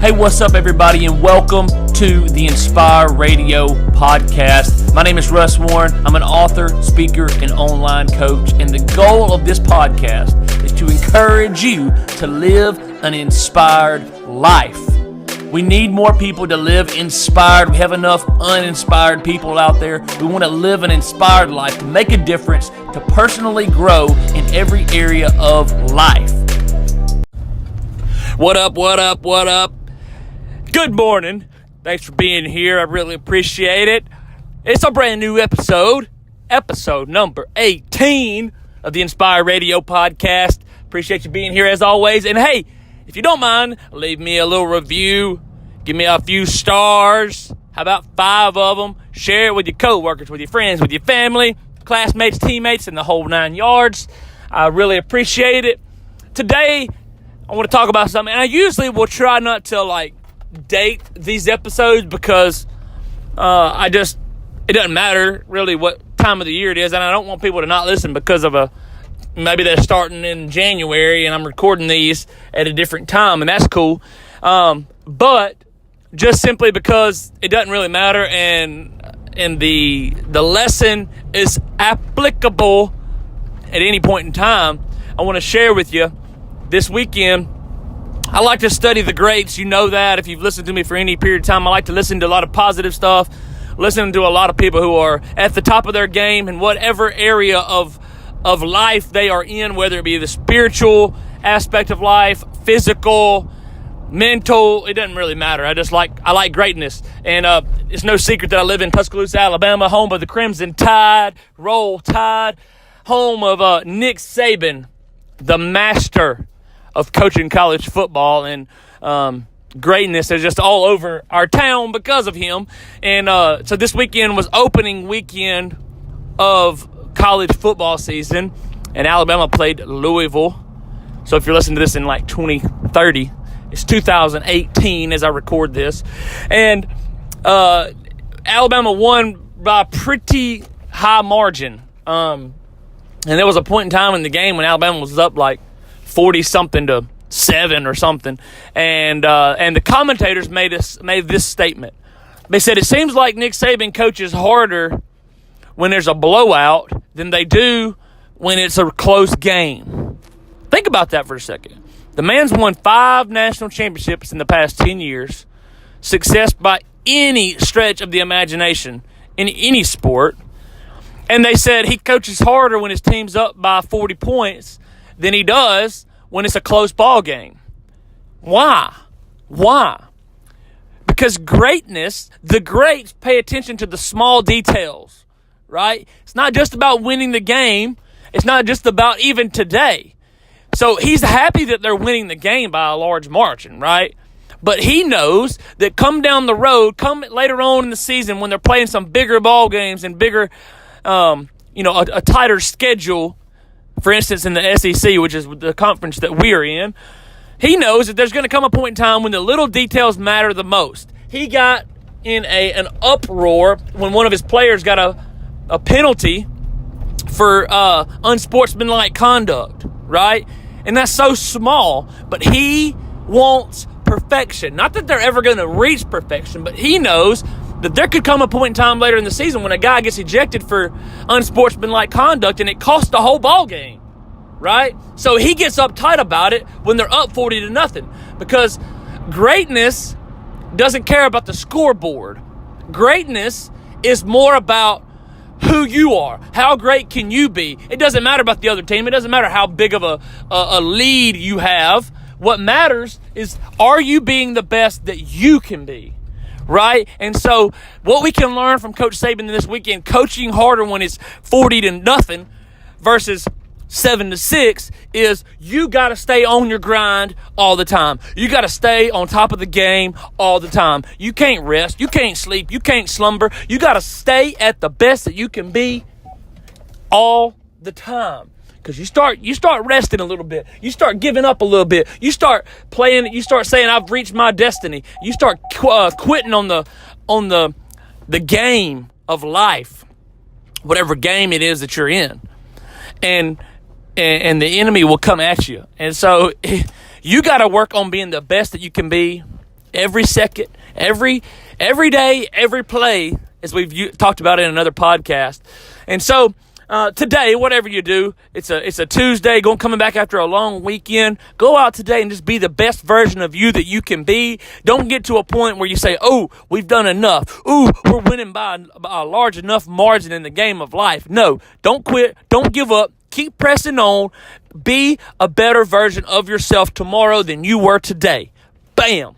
Hey, what's up, everybody, and welcome to the Inspire Radio podcast. My name is Russ Warren. I'm an author, speaker, and online coach, and the goal of this podcast is to encourage you to live an inspired life. We need more people to live inspired. We have enough uninspired people out there. We want to live an inspired life, to make a difference, to personally grow in every area of life. What up, what up, what up? Good morning. Thanks for being here. I really appreciate it. It's a brand new episode number 18 of the Inspire Radio podcast. Appreciate you being here as always. And hey, if you don't mind, leave me a little review. Give me a few stars. How about 5 of them? Share it with your coworkers, with your friends, with your family, classmates, teammates, and the whole 9 yards. I really appreciate it. Today, I want to talk about something. And I usually will try not to date these episodes because it doesn't matter really what time of the year it is, and I don't want people to not listen because of maybe they're starting in January and I'm recording these at a different time, and that's cool. But just simply because it doesn't really matter, and the lesson is applicable at any point in time, I want to share with you this weekend. I like to study the greats. You know that. If you've listened to me for any period of time, I like to listen to a lot of positive stuff, listen to a lot of people who are at the top of their game in whatever area of life they are in, whether it be the spiritual aspect of life, physical, mental. It doesn't really matter. I like greatness. And it's no secret that I live in Tuscaloosa, Alabama, home of the Crimson Tide, Roll Tide, home of Nick Saban, the master of coaching college football, and greatness is just all over our town because of him. And so this weekend was opening weekend of college football season, and Alabama played Louisville. So if you're listening to this in 2030, it's 2018 as I record this. And Alabama won by a pretty high margin. And there was a point in time in the game when Alabama was up 40-something to 7 or something, and the commentators made this statement. They said, it seems like Nick Saban coaches harder when there's a blowout than they do when it's a close game. Think about that for a second. The man's won 5 national championships in the past 10 years, success by any stretch of the imagination in any sport, and they said he coaches harder when his team's up by 40 points than he does when it's a close ball game. Why? Because greatness, the greats pay attention to the small details, right? It's not just about winning the game. It's not just about even today. So he's happy that they're winning the game by a large margin, right? But he knows that come down the road, come later on in the season when they're playing some bigger ball games and bigger, a tighter schedule. For instance, in the SEC, which is the conference that we are in, he knows that there's going to come a point in time when the little details matter the most. He got in an uproar when one of his players got a penalty for unsportsmanlike conduct, right? And that's so small, but he wants perfection. Not that they're ever going to reach perfection, but he knows that there could come a point in time later in the season when a guy gets ejected for unsportsmanlike conduct and it costs the whole ball game, right? So he gets uptight about it when they're up 40-0, because greatness doesn't care about the scoreboard. Greatness is more about who you are. How great can you be? It doesn't matter about the other team. It doesn't matter how big of a lead you have. What matters is, are you being the best that you can be? Right? And so what we can learn from Coach Saban this weekend, coaching harder when it's 40-0 versus 7-6, is you got to stay on your grind all the time. You got to stay on top of the game all the time. You can't rest. You can't sleep. You can't slumber. You got to stay at the best that you can be all the time. Because you start resting a little bit. You start giving up a little bit. You start playing. You start saying, "I've reached my destiny." You start quitting on the game of life, whatever game it is that you're in. And and the enemy will come at you. And so you got to work on being the best that you can be every second, every day, every play, as we've talked about in another podcast. And so today, whatever you do, it's a Tuesday, coming back after a long weekend. Go out today and just be the best version of you that you can be. Don't get to a point where you say, oh, we've done enough. Ooh, we're winning by a large enough margin in the game of life. No, don't quit. Don't give up. Keep pressing on. Be a better version of yourself tomorrow than you were today. Bam.